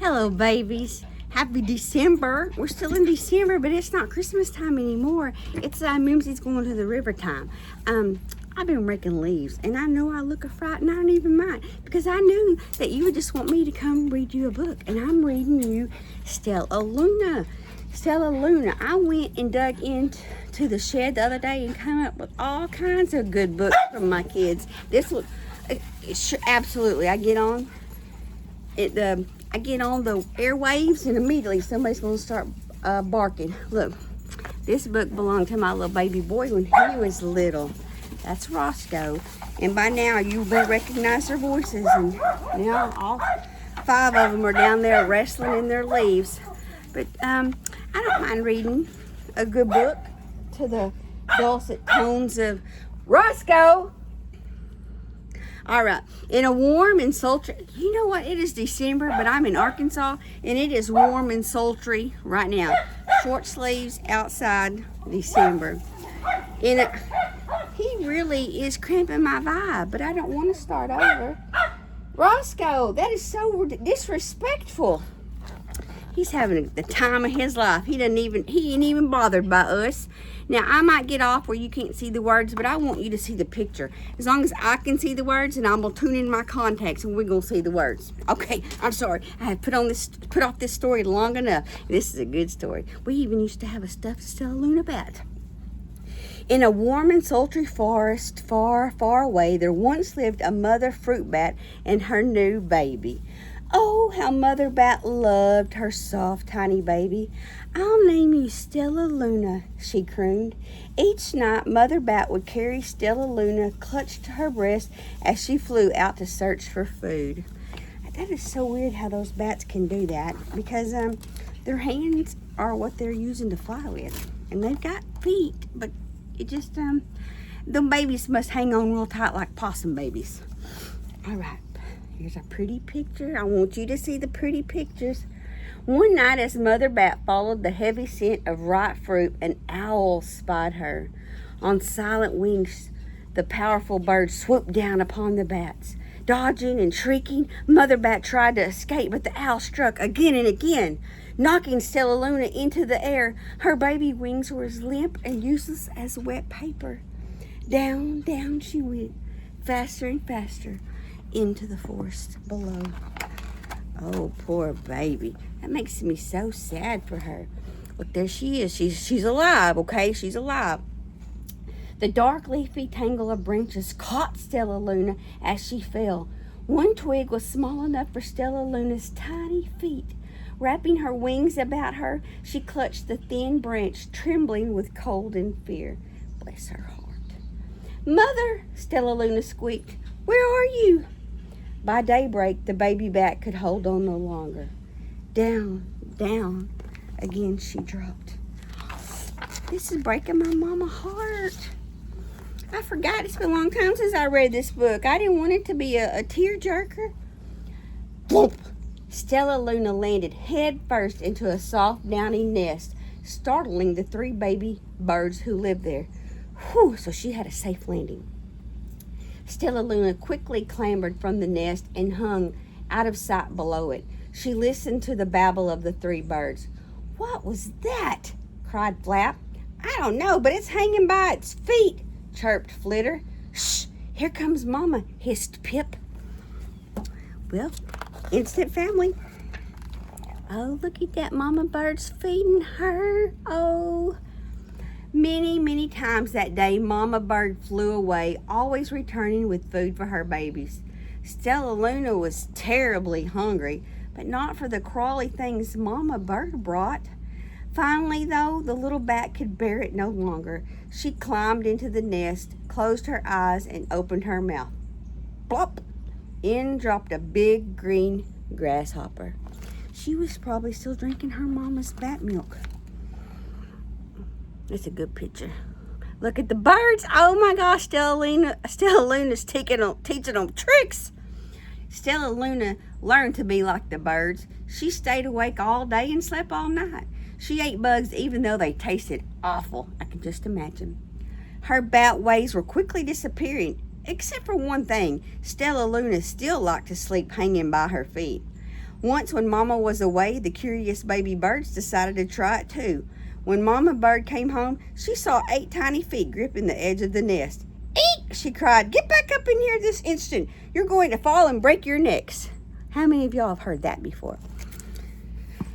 Hello, babies. Happy December. We're still in December, but it's not Christmas time anymore. It's Mimzie's going to the river time. I've been raking leaves, and I know I look a fright, and I don't even mind, because I knew that you would just want me to come read you a book, and I'm reading you STELLALUNA. STELLALUNA. I went and dug into the shed the other day and come up with all kinds of good books from my kids. This was absolutely. I get on the airwaves, and immediately somebody's going to start barking. Look, this book belonged to my little baby boy when he was little. That's Roscoe, and by now you will recognize their voices, and now all 5 of them are down there wrestling in their leaves. But I don't mind reading a good book to the dulcet tones of Roscoe. All right, in a warm and sultry, you know what, it is December, but I'm in Arkansas, and it is warm and sultry right now. Short sleeves outside, December. He really is cramping my vibe, but I don't want to start over. Roscoe, that is so disrespectful. He's having the time of his life. He ain't even bothered by us. Now, I might get off where you can't see the words, but I want you to see the picture. As long as I can see the words, and I'm gonna tune in my contacts, and we're gonna see the words. Okay, I'm sorry. I have put off this story long enough. This is a good story. We even used to have a stuffed STELLALUNA bat. In a warm and sultry forest far, far away, there once lived a mother fruit bat and her new baby. Oh, how Mother Bat loved her soft, tiny baby. "I'll name you STELLALUNA," she crooned. Each night, Mother Bat would carry STELLALUNA clutched to her breast as she flew out to search for food. That is so weird how those bats can do that, because their hands are what they're using to fly with. And they've got feet, but it just, the babies must hang on real tight like possum babies. All right. Here's a pretty picture. I want you to see the pretty pictures. One night, as Mother Bat followed the heavy scent of ripe fruit, an owl spied her. On silent wings, the powerful bird swooped down upon the bats. Dodging and shrieking, Mother Bat tried to escape, but the owl struck again and again, knocking STELLALUNA into the air. Her baby wings were as limp and useless as wet paper. Down, down she went, faster and faster, into the forest below. Oh, poor baby. That makes me so sad for her. Look, there she is. She's alive, okay? She's alive. The dark leafy tangle of branches caught STELLALUNA as she fell. One twig was small enough for STELLALUNA's tiny feet. Wrapping her wings about her, she clutched the thin branch, trembling with cold and fear. Bless her heart. "Mother," STELLALUNA squeaked, "where are you?" By daybreak, the baby bat could hold on no longer. Down, down, again she dropped. This is breaking my mama heart. I forgot, it's been a long time since I read this book. I didn't want it to be a tearjerker. Bloop! STELLALUNA landed head first into a soft, downy nest, startling the 3 baby birds who lived there. Whew, so she had a safe landing. STELLALUNA quickly clambered from the nest and hung out of sight below it. She listened to the babble of the 3 birds. "What was that?" cried Flap. "I don't know, but it's hanging by its feet," chirped Flitter. "Shh, here comes Mama," hissed Pip. Well, instant family. Oh, look at that Mama bird's feeding her. Oh. Many, many times that day, Mama Bird flew away, always returning with food for her babies. STELLALUNA was terribly hungry, but not for the crawly things Mama Bird brought. Finally, though, the little bat could bear it no longer. She climbed into the nest, closed her eyes, and opened her mouth. Plop! In dropped a big green grasshopper. She was probably still drinking her mama's bat milk. It's a good picture. Look at the birds. Oh my gosh, STELLALUNA's teaching them tricks. STELLALUNA learned to be like the birds. She stayed awake all day and slept all night. She ate bugs even though they tasted awful. I can just imagine. Her bat ways were quickly disappearing, except for one thing. STELLALUNA still liked to sleep hanging by her feet. Once when Mama was away, the curious baby birds decided to try it too. When Mama bird came home, she saw 8 tiny feet gripping the edge of the nest. "Eek!" she cried. "Get back up in here this instant. You're going to fall and break your necks." How many of y'all have heard that before?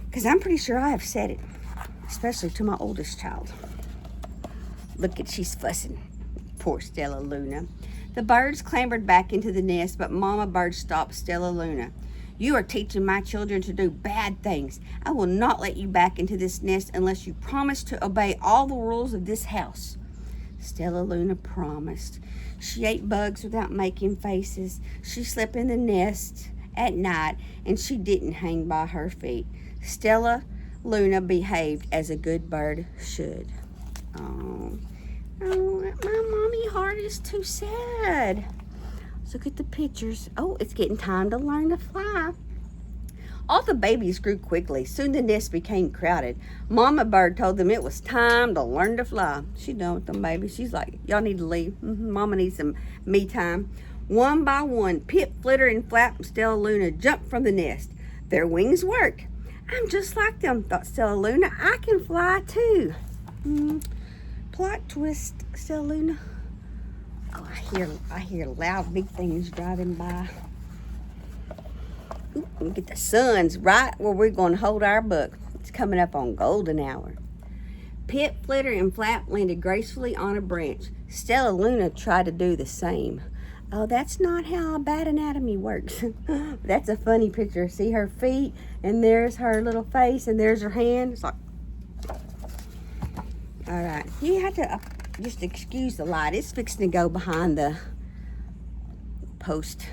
Because I'm pretty sure I have said it, especially to my oldest child. Look at, she's fussing. Poor STELLALUNA. The birds clambered back into the nest, but Mama bird stopped STELLALUNA. "You are teaching my children to do bad things. I will not let you back into this nest unless you promise to obey all the rules of this house." STELLALUNA promised. She ate bugs without making faces. She slept in the nest at night, and she didn't hang by her feet. STELLALUNA behaved as a good bird should. Oh, my mommy heart is too sad. Let's look at the pictures. Oh, it's getting time to learn to fly. All the babies grew quickly. Soon the nest became crowded. Mama bird told them it was time to learn to fly. She done with them babies. She's like, "Y'all need to leave. Mama needs some me time." One by one, Pip, Flitter, and Flap and STELLALUNA jumped from the nest. Their wings worked. "I'm just like them," thought STELLALUNA. "I can fly too." Plot twist, STELLALUNA. Oh, I hear loud big things driving by. Ooh, look at the sun's right where we're going to hold our book. It's coming up on golden hour. Pip, Flitter, and Flap landed gracefully on a branch. STELLALUNA tried to do the same. Oh, that's not how bat anatomy works. That's a funny picture. See her feet, and there's her little face, and there's her hand. It's like, all right. You have to just excuse the light. It's fixing to go behind the post.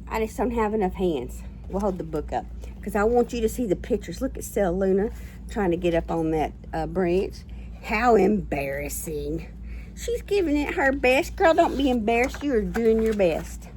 I just don't have enough hands. We'll hold the book up because I want you to see the pictures. Look at STELLALUNA trying to get up on that branch. How embarrassing. She's giving it her best. Girl, don't be embarrassed. You are doing your best.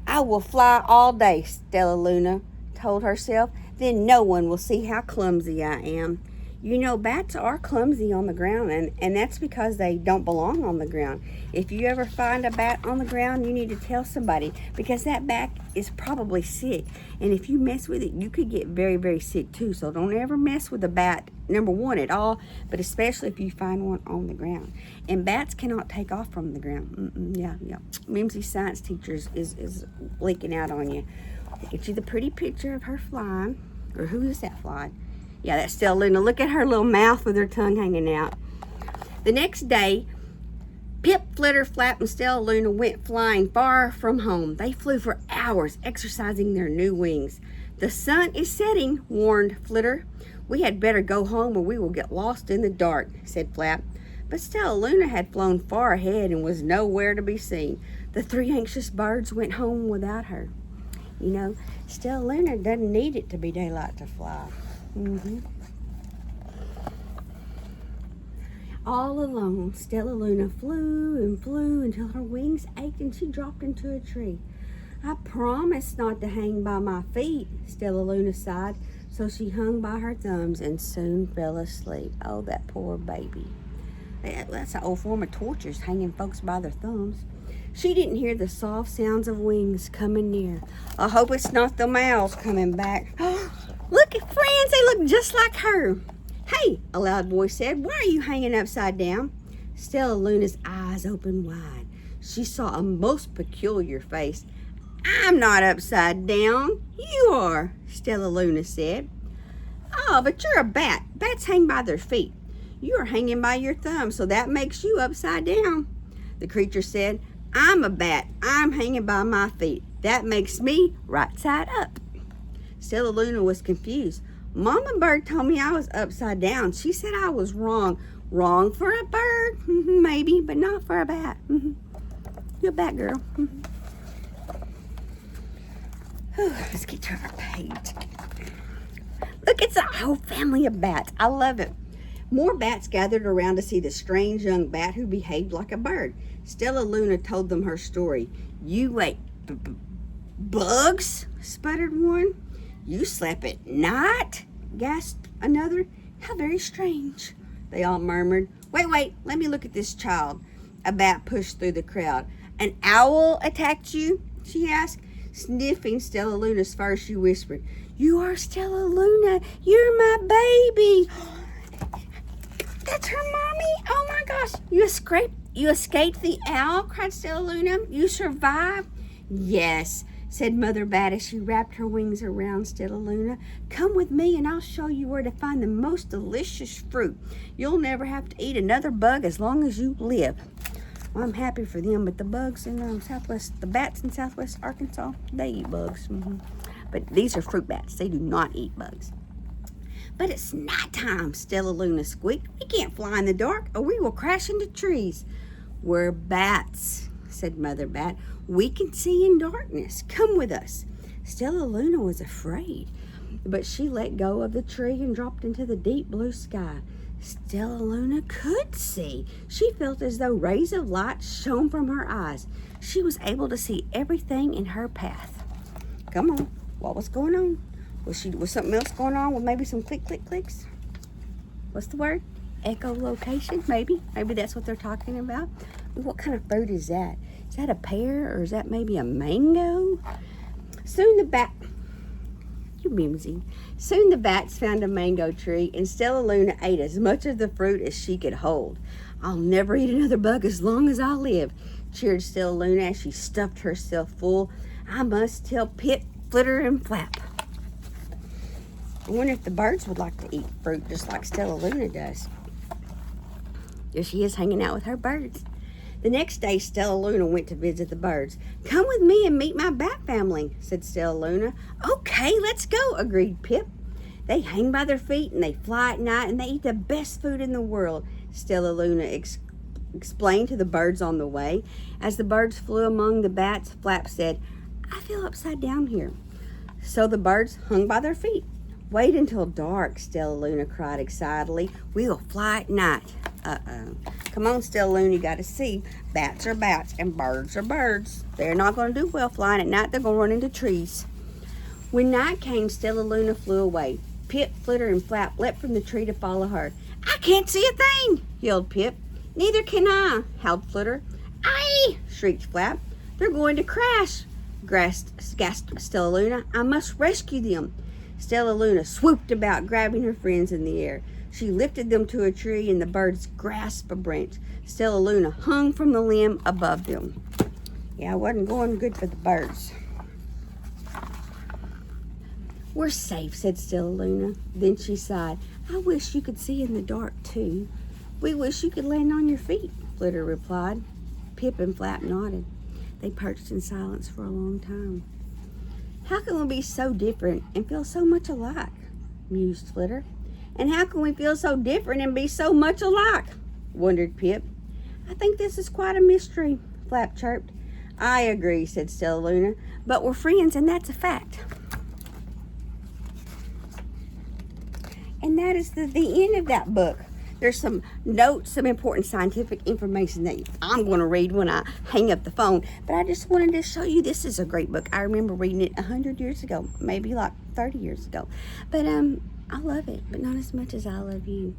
"I will fly all day," STELLALUNA told herself. "Then no one will see how clumsy I am." You know, bats are clumsy on the ground, and that's because they don't belong on the ground. If you ever find a bat on the ground, you need to tell somebody because that bat is probably sick. And if you mess with it, you could get very, very sick too. So don't ever mess with a bat, number one, at all, but especially if you find one on the ground. And bats cannot take off from the ground. Yeah. Mimzie science teacher is leaking out on you. I'll get you the pretty picture of her flying. Or who is that flying? Yeah, that's STELLALUNA. Look at her little mouth with her tongue hanging out. The next day, Pip, Flitter, Flap, and STELLALUNA went flying far from home. They flew for hours, exercising their new wings. "The sun is setting," warned Flitter. "We had better go home or we will get lost in the dark," said Flap. But STELLALUNA had flown far ahead and was nowhere to be seen. The 3 anxious birds went home without her. You know, STELLALUNA doesn't need it to be daylight to fly. All alone, STELLALUNA flew and flew until her wings ached and she dropped into a tree. "I promised not to hang by my feet," STELLALUNA sighed. So she hung by her thumbs and soon fell asleep. Oh, that poor baby. That's an old form of torture, is hanging folks by their thumbs. She didn't hear the soft sounds of wings coming near. I hope it's not the owls coming back. Look at friends, they look just like her. "Hey," a loud voice said, "why are you hanging upside down?" STELLALUNA's eyes opened wide. She saw a most peculiar face. "I'm not upside down. You are," STELLALUNA said. "Oh, but you're a bat. Bats hang by their feet. You are hanging by your thumb, so that makes you upside down." The creature said, "I'm a bat. I'm hanging by my feet. That makes me right side up." STELLALUNA was confused. "Mama bird told me I was upside down. She said I was wrong." "Wrong for a bird? Maybe, but not for a bat." You're a bat girl. Let's get to our page. Look, it's a whole family of bats. I love it. More bats gathered around to see the strange young bat who behaved like a bird. STELLALUNA told them her story. "You ate bugs?" sputtered one. "You slept at night?" gasped another. "How very strange," they all murmured. Wait, let me look at this child." A bat pushed through the crowd. "An owl attacked you?" she asked. Sniffing Stellaluna's fur, she whispered, "You are Stellaluna. You're my baby." That's her mommy. Oh my gosh. You escaped the owl, cried Stellaluna. You survived? Yes, said Mother Bat as she wrapped her wings around Stellaluna. Come with me and I'll show you where to find the most delicious fruit. You'll never have to eat another bug as long as you live. Well, I'm happy for them, but the bugs in the bats in Southwest Arkansas, they eat bugs. But these are fruit bats. They do not eat bugs. But it's nighttime, Stellaluna squeaked. We can't fly in the dark or we will crash into trees. We're bats, said Mother Bat. We can see in darkness. Come with us. Stellaluna was afraid, but she let go of the tree and dropped into the deep blue sky. Stellaluna could see. She felt as though rays of light shone from her eyes. She was able to see everything in her path. Come on, what was going on? Was something else going on with maybe some clicks? What's the word? Echolocation, maybe? Maybe that's what they're talking about. What kind of fruit is that? Is that a pear or is that maybe a mango? Soon the bats found a mango tree and Stellaluna ate as much of the fruit as she could hold. I'll never eat another bug as long as I live, cheered Stellaluna as she stuffed herself full. I must tell Pip, Flitter, and Flap. I wonder if the birds would like to eat fruit just like Stellaluna does. There she is hanging out with her birds. The next day, Stellaluna went to visit the birds. Come with me and meet my bat family, said Stellaluna. Okay, let's go, agreed Pip. They hang by their feet and they fly at night and they eat the best food in the world, Stellaluna explained to the birds on the way. As the birds flew among the bats, Flap said, I feel upside down here. So the birds hung by their feet. Wait until dark, Stellaluna cried excitedly. We'll fly at night. Uh-oh. Come on, Stellaluna, you got to see. Bats are bats and birds are birds. They're not going to do well flying at night. They're going to run into trees. When night came, Stellaluna flew away. Pip, Flitter, and Flap leapt from the tree to follow her. I can't see a thing, yelled Pip. Neither can I, howled Flitter. Aye, shrieked Flap. They're going to crash, gasped Stellaluna. I must rescue them. Stellaluna swooped about, grabbing her friends in the air. She lifted them to a tree, and the birds grasped a branch. Stellaluna hung from the limb above them. Yeah, it wasn't going good for the birds. We're safe, said Stellaluna. Then she sighed. I wish you could see in the dark, too. We wish you could land on your feet, Flitter replied. Pip and Flap nodded. They perched in silence for a long time. How can we be so different and feel so much alike? Mused Flitter. And how can we feel so different and be so much alike? Wondered Pip. I think this is quite a mystery, Flap chirped. I agree, said Stellaluna, but we're friends and that's a fact. And that is the end of that book. There's some notes, some important scientific information that I'm going to read when I hang up the phone. But I just wanted to show you this is a great book. I remember reading it 100 years ago, maybe like 30 years ago. But I love it, but not as much as I love you.